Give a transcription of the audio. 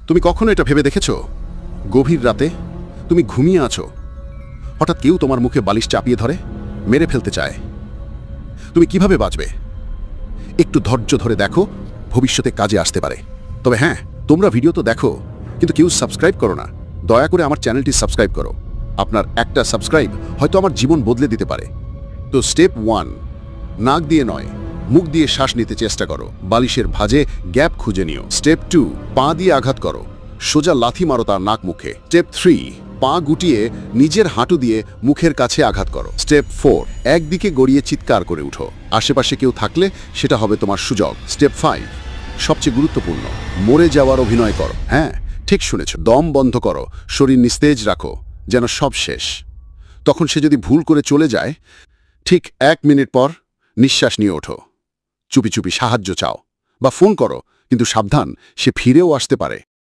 তুমি কখনো এটা ভেবে দেখেছ গভীর রাতে তুমি ঘুমিয়ে আছো, হঠাৎ কেউ তোমার মুখে বালিশ চাপিয়ে ধরে, মেরে ফেলতে চায়? তুমি কিভাবে বাঁচবে? একটু ধৈর্য ধরে দেখো, ভবিষ্যতে কাজে আসতে পারে। তবে হ্যাঁ, তোমরা ভিডিও তো দেখো, কিন্তু কেউ সাবস্ক্রাইব করো না। দয়া করে আমার চ্যানেলটি সাবস্ক্রাইব করো। আপনার একটা সাবস্ক্রাইব হয়তো আমার জীবন বদলে দিতে পারে। তো স্টেপ 1, নাক দিয়ে নয়, মুখ দিয়ে শ্বাস নিতে চেষ্টা করো। বালিশের ভাঁজে গ্যাপ খুঁজে নিও। স্টেপ 2, পা দিয়ে আঘাত করো, সোজা লাথি মারো তার নাক মুখে। স্টেপ 3, পা গুটিয়ে নিজের হাঁটু দিয়ে মুখের কাছে আঘাত করো। স্টেপ 4, একদিকে গড়িয়ে চিৎকার করে উঠো। আশেপাশে কেউ থাকলে সেটা হবে তোমার সুযোগ। স্টেপ 5, সবচেয়ে গুরুত্বপূর্ণ, মরে যাওয়ার অভিনয় করো। হ্যাঁ, ঠিক শুনেছ, দম বন্ধ করো, শরীর নিস্তেজ রাখো, যেন সব শেষ। তখন সে যদি ভুল করে চলে যায়, ঠিক 1 মিনিট পর নিঃশ্বাস নিয়ে ওঠো, চুপি চুপি সাহায্য চাও বা ফোন করো, কিন্তু সাবধান, সে ফিরেও আসতে পারে।